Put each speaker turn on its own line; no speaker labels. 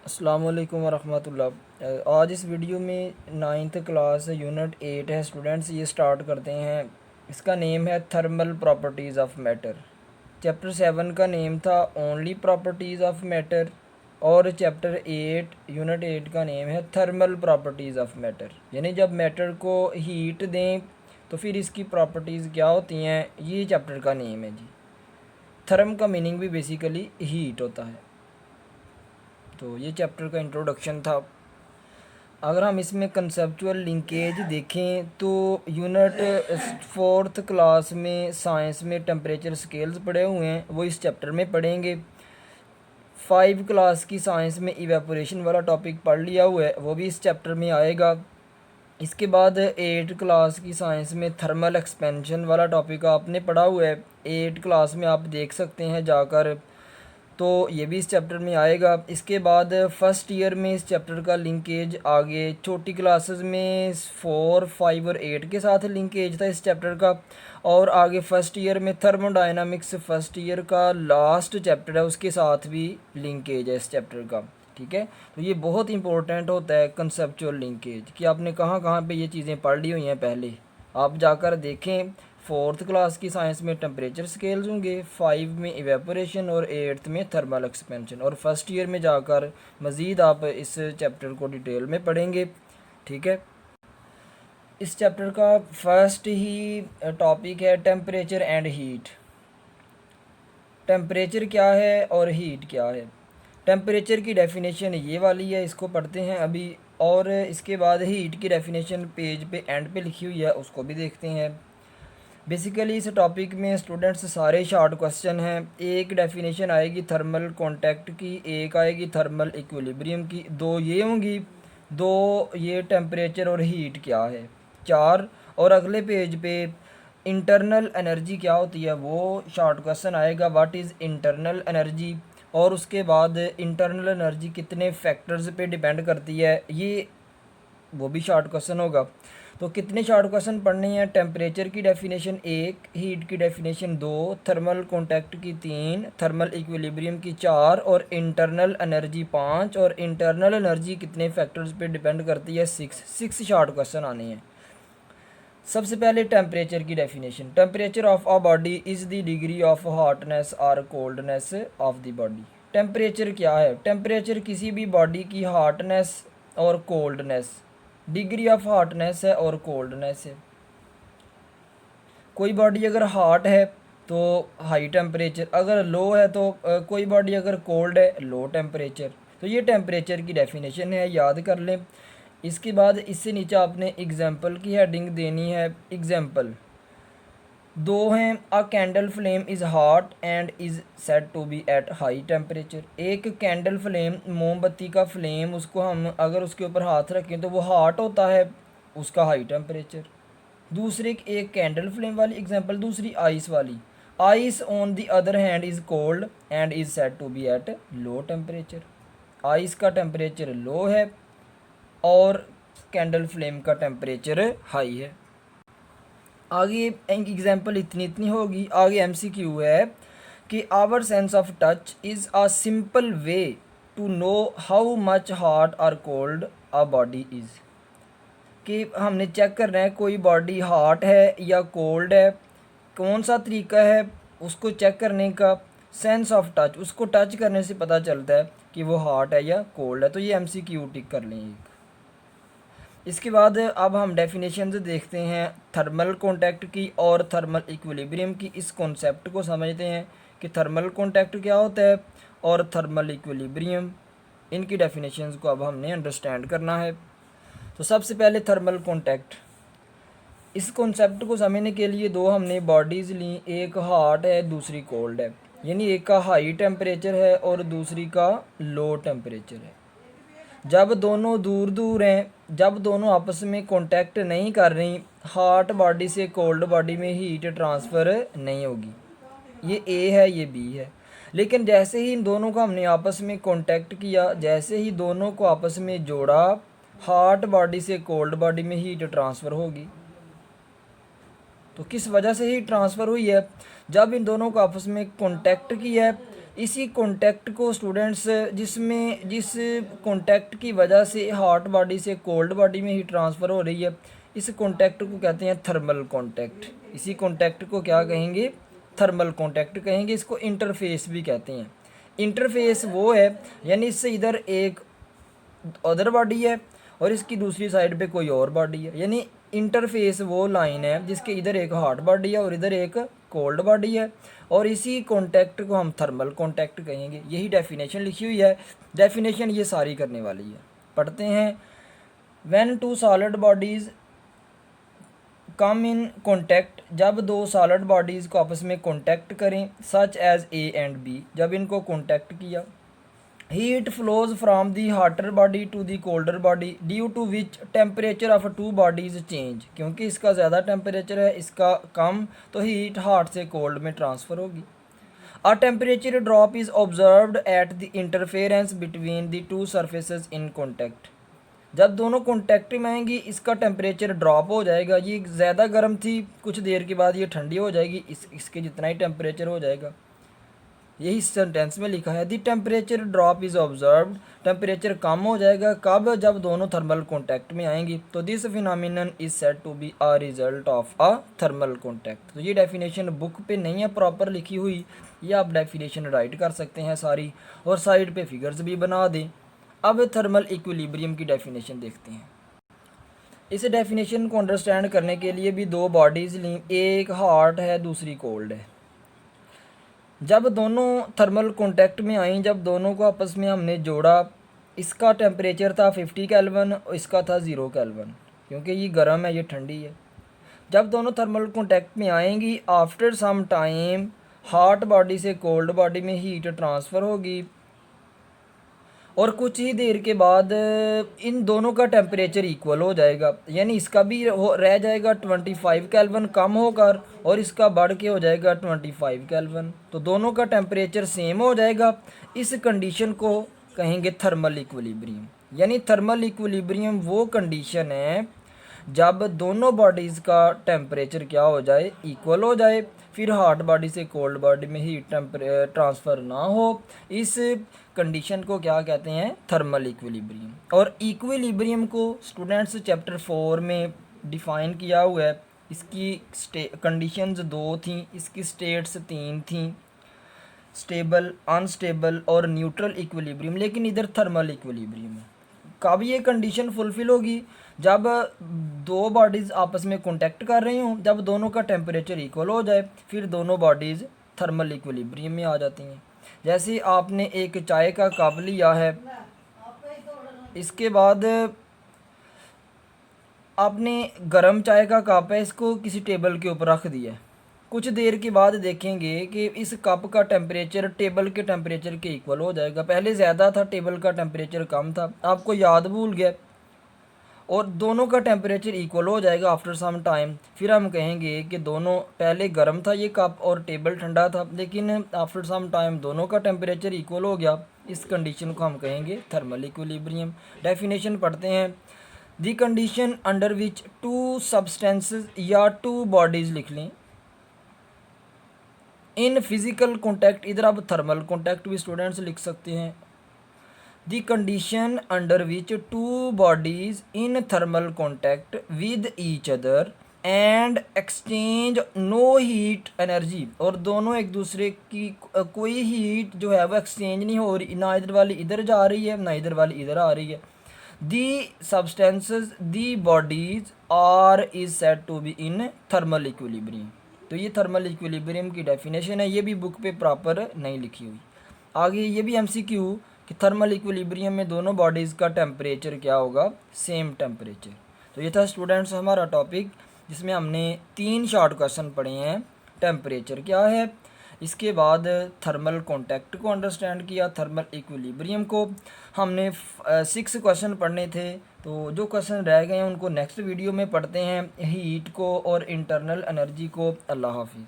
अस्सलाम वालेकुम वरहमतुल्लाह। आज इस वीडियो में नाइन्थ क्लास यूनिट 8 है स्टूडेंट्स, ये स्टार्ट करते हैं। इसका नेम है thermal properties of matter. Chapter 7 का नेम था ओनली प्रॉपर्टीज़ ऑफ मैटर और चैप्टर 8 यूनिट 8 का नेम है थर्मल प्रॉपर्टीज़ ऑफ मैटर। यानी जब मैटर को हीट दें तो फिर इसकी प्रॉपर्टीज़ क्या होती हैं, ये चैप्टर का नेम है जी। थर्म का मीनिंग भी बेसिकली हीट होता है। तो ये चैप्टर का इंट्रोडक्शन था। अगर हम इसमें कंसेप्चुअल लिंकेज देखें तो यूनिट 4th क्लास में साइंस में टेम्परेचर स्केल्स पढ़े हुए हैं, वो इस चैप्टर में पढ़ेंगे। 5 क्लास की साइंस में इवेपोरेशन वाला टॉपिक पढ़ लिया हुआ है, वो भी इस चैप्टर में आएगा। इसके बाद 8 क्लास की साइंस में थर्मल एक्सपेंशन वाला टॉपिक आपने पढ़ा हुआ है, 8 क्लास में आप देख सकते हैं जाकर, तो ये भी इस चैप्टर में आएगा। इसके बाद फर्स्ट ईयर में इस चैप्टर का लिंकेज आगे छोटी क्लासेस में 4, 5 और 8 के साथ लिंकेज था इस चैप्टर का, और आगे फर्स्ट ईयर में थर्मोडायनामिक्स फर्स्ट ईयर का लास्ट चैप्टर है, उसके साथ भी लिंकेज है इस चैप्टर का। ठीक है, तो ये बहुत इंपॉर्टेंट होता है कंसेप्चुअल लिंकेज, कि आपने कहाँ कहाँ पे ये चीज़ें पढ़ ली हुई हैं पहले, आप जाकर देखें। 4th क्लास की साइंस में टेम्परेचर स्केल्स होंगे, 5 में इवेपोरेशन और 8th में थर्मल एक्सपेंशन, और फर्स्ट ईयर में जाकर मज़ीद आप इस चैप्टर को डिटेल में पढ़ेंगे। ठीक है, इस चैप्टर का फर्स्ट ही टॉपिक है टेम्परेचर एंड हीट। टेम्परेचर क्या है और हीट क्या है। टेम्परेचर की डेफिनेशन ये वाली है, इसको पढ़ते हैं अभी, और इसके बाद हीट की डेफिनेशन पेज पे एंड पे लिखी हुई है, उसको भी देखते हैं। बेसिकली इस टॉपिक में स्टूडेंट्स सारे शॉर्ट क्वेश्चन हैं। एक डेफिनेशन आएगी थर्मल कांटेक्ट की, एक आएगी थर्मल इक्विलिब्रियम की, दो ये होंगी, दो ये टेम्परेचर और हीट क्या है, 4। और अगले पेज पे इंटरनल एनर्जी क्या होती है वो शॉर्ट क्वेश्चन आएगा, व्हाट इज़ इंटरनल एनर्जी, और उसके बाद इंटरनल एनर्जी कितने फैक्टर्स पे डिपेंड करती है, ये वो भी शॉर्ट क्वेश्चन होगा। तो कितने शॉर्ट क्वेश्चन पढ़ने हैं, टेम्परेचर की डेफिनेशन 1, हीट की डेफिनेशन 2, थर्मल कॉन्टैक्ट की 3, थर्मल इक्विलिब्रियम की 4, और इंटरनल एनर्जी 5, और इंटरनल एनर्जी कितने फैक्टर्स पे डिपेंड करती है 6 शॉर्ट क्वेश्चन आने हैं। सबसे पहले टेम्परेचर की definition, temperature of a body is the degree of hotness और coldness of the body. Temperature क्या है, टेम्परेचर किसी भी बॉडी की हॉटनेस और कोल्डनेस, डिग्री ऑफ हॉटनेस है और कोल्डनेस है। कोई बॉडी अगर हॉट है तो हाई टेम्परेचर, अगर लो है तो कोई बॉडी अगर कोल्ड है लो टेम्परेचर। तो ये टेम्परेचर की डेफिनेशन है, याद कर लें। इसके बाद इससे नीचे आपने एग्जाम्पल की हेडिंग देनी है। एग्जाम्पल दो हैं, a candle flame is hot and is said to be at high temperature. एक कैंडल फ्लेम, मोमबत्ती का फ्लेम, उसको हम अगर उसके ऊपर हाथ रखें तो वो हॉट होता है, उसका हाई टेम्परेचर। दूसरी एक कैंडल फ्लेम वाली एग्जांपल, दूसरी आइस वाली। Ice on the other hand is cold and is said to be at low temperature. Ice का टेम्परेचर लो है और कैंडल फ्लेम का टेम्परेचर हाई है। आगे एग्जांपल इतनी इतनी होगी, आगे एमसीक्यू है कि our sense of touch is a simple way to know how much hot और कोल्ड अ बॉडी इज़। कि हमने चेक करना है कोई बॉडी हॉट है या कोल्ड है, कौन सा तरीका है उसको चेक करने का, सेंस ऑफ टच, उसको टच करने से पता चलता है कि वो हॉट है या कोल्ड है। तो ये एमसीक्यू टिक कर लें एक। इसके बाद अब हम डेफिनेशन देखते हैं थर्मल कांटेक्ट की और थर्मल इक्विलिब्रियम की। इस कॉन्सेप्ट को समझते हैं कि थर्मल कांटेक्ट क्या होता है और थर्मल इक्विलिब्रियम, इनकी डेफिनेशंस को अब हमने अंडरस्टैंड करना है। तो सबसे पहले थर्मल कांटेक्ट, इस कॉन्सेप्ट को समझने के लिए दो हमने बॉडीज़ ली, एक हॉट है दूसरी कोल्ड है, यानी एक का हाई टेम्परेचर है और दूसरी का लो टेम्परेचर है। जब दोनों दूर दूर हैं, जब दोनों आपस में कांटेक्ट नहीं कर रही, हॉट बॉडी से कोल्ड बॉडी में हीट ट्रांसफ़र नहीं होगी। ये ए है ये बी है, लेकिन जैसे ही इन दोनों का हमने आपस में कांटेक्ट किया, जैसे ही दोनों को आपस में जोड़ा, हॉट बॉडी से कोल्ड बॉडी में हीट ट्रांसफ़र होगी। तो किस वजह से हीट ट्रांसफ़र हुई है, जब इन दोनों को आपस में कांटेक्ट किया है इसी कॉन्टैक्ट को स्टूडेंट्स जिस कॉन्टैक्ट की वजह से हॉट बॉडी से कोल्ड बॉडी में हीट ट्रांसफ़र हो रही है, इस कॉन्टैक्ट को कहते हैं थर्मल कॉन्टैक्ट। इसी कॉन्टैक्ट को क्या कहेंगे? थर्मल कॉन्टैक्ट कहेंगे। इसको इंटरफेस भी कहते हैं। इंटरफेस वो है यानी इससे इधर एक अदर बॉडी है और इसकी दूसरी साइड पे कोई और बॉडी है, यानी इंटरफेस वो लाइन है जिसके इधर एक हॉट बॉडी है और इधर एक कोल्ड बॉडी है, और इसी कॉन्टैक्ट को हम थर्मल कॉन्टैक्ट कहेंगे। यही डेफिनेशन लिखी हुई है। डेफिनेशन ये सारी करने वाली है, पढ़ते हैं। When two solid bodies come in contact, जब दो सॉलिड बॉडीज़ को आपस में कॉन्टैक्ट करें, such as A and B, जब इनको कॉन्टैक्ट किया, heat flows from the hotter body to the colder body due to which temperature of two bodies change, क्योंकि इसका ज़्यादा टेम्परेचर है, इसका कम, तो हीट हॉट से कोल्ड में ट्रांसफ़र होगी। A temperature drop is observed at the interference between the two surfaces in contact, जब दोनों कॉन्टैक्ट में आएंगी इसका टेम्परेचर ड्रॉप हो जाएगा। ये ज़्यादा गर्म थी, कुछ देर के बाद ये ठंडी हो जाएगी, इसके जितना ही टेम्परेचर हो जाएगा। यही सेंटेंस में लिखा है, the temperature drop is observed, temperature कम हो जाएगा कब? जब दोनों थर्मल कॉन्टैक्ट में आएंगी। तो this phenomenon is said to be a result of a thermal contact. तो ये डेफिनेशन बुक पे नहीं है प्रॉपर लिखी हुई, ये आप डेफिनेशन राइट कर सकते हैं सारी, और साइड पे फिगर्स भी बना दें। अब थर्मल इक्विलिब्रियम की डेफिनेशन देखते हैं। इस डेफिनेशन को अंडरस्टैंड करने के लिए भी दो बॉडीज़ ली, एक हॉट है दूसरी कोल्ड है। जब दोनों थर्मल कॉन्टैक्ट में आई, जब दोनों को आपस में हमने जोड़ा, इसका टेम्परेचर था 50 केल्विन और इसका था 0 केल्विन, क्योंकि ये गर्म है ये ठंडी है। जब दोनों थर्मल कॉन्टैक्ट में आएंगी, after some time hot body से कोल्ड बॉडी में हीट ट्रांसफ़र होगी, और कुछ ही देर के बाद इन दोनों का टेम्परेचर इक्वल हो जाएगा, यानी इसका भी रह जाएगा 25 केल्विन कम होकर और इसका बढ़ के हो जाएगा 25 केल्विन, तो दोनों का टेम्परेचर सेम हो जाएगा। इस कंडीशन को कहेंगे थर्मल इक्विलिब्रियम। यानी थर्मल इक्विलिब्रियम वो कंडीशन है जब दोनों बॉडीज़ का टेम्परेचर क्या हो जाए? इक्वल हो जाए, फिर हॉट बॉडी से कोल्ड बॉडी में हीट ट्रांसफ़र ना हो। इस कंडीशन को क्या कहते हैं? Thermal equilibrium. और इक्विलिब्रियम को स्टूडेंट्स चैप्टर 4 में डिफ़ाइन किया हुआ है। इसकी कंडीशंस 2 थी, इसकी स्टेट्स 3 थी, स्टेबल, अनस्टेबल और न्यूट्रल इक्विलिब्रियम, लेकिन इधर थर्मल इक्विलिब्रियम है। कब ये कंडीशन फुलफ़िल होगी? जब दो बॉडीज़ आपस में कॉन्टैक्ट कर रही हों, जब दोनों का टेम्परेचर इक्वल हो जाए, फिर दोनों बॉडीज़ थर्मल इक्विलिब्रियम में आ जाती हैं। जैसे आपने एक चाय का कप लिया है, इसके बाद आपने गर्म चाय का कप है, इसको किसी टेबल के ऊपर रख दिया। कुछ देर के बाद देखेंगे कि इस कप का टेम्परेचर टेबल के टेम्परेचर के इक्वल हो जाएगा। पहले ज़्यादा था, टेबल का टेम्परेचर कम था, आपको याद भूल गया, और दोनों का टेम्परेचर इक्वल हो जाएगा आफ्टर सम टाइम। फिर हम कहेंगे कि दोनों, पहले गर्म था ये कप और टेबल ठंडा था, लेकिन आफ्टर सम टाइम दोनों का टेम्परेचर इक्वल हो गया। इस कंडीशन को हम कहेंगे थर्मल इक्विलिब्रियम। डेफिनेशन पढ़ते हैं। The condition under which two substances या टू बॉडीज़ लिख लें इन फिज़िकल कॉन्टैक्ट, इधर आप थर्मल कॉन्टैक्ट भी स्टूडेंट्स लिख सकते हैं। The condition under which two bodies in thermal contact with each other and exchange no heat energy, और दोनों एक दूसरे की कोई हीट जो है वो एक्सचेंज नहीं हो रही, ना इधर वाली इधर जा रही है ना इधर वाली इधर आ रही है। The substances the bodies are is said to be in thermal equilibrium. तो ये थर्मल इक्विलिब्रियम की डेफिनेशन है, ये भी बुक पे प्रॉपर नहीं लिखी हुई। आगे ये भी एमसीक्यू कि थर्मल इक्विलिब्रियम में दोनों बॉडीज़ का टेम्परेचर क्या होगा? Same temperature. तो ये था स्टूडेंट्स हमारा टॉपिक, जिसमें हमने 3 शॉर्ट क्वेश्चन पढ़े हैं। टेम्परेचर क्या है, इसके बाद थर्मल कॉन्टैक्ट को अंडरस्टैंड किया, थर्मल इक्विलिब्रियम को हमने 6 क्वेश्चन पढ़ने थे। तो जो क्वेश्चन रह गए हैं उनको नेक्स्ट वीडियो में पढ़ते हैं, हीट को और इंटरनल एनर्जी को। अल्लाह हाफिज़।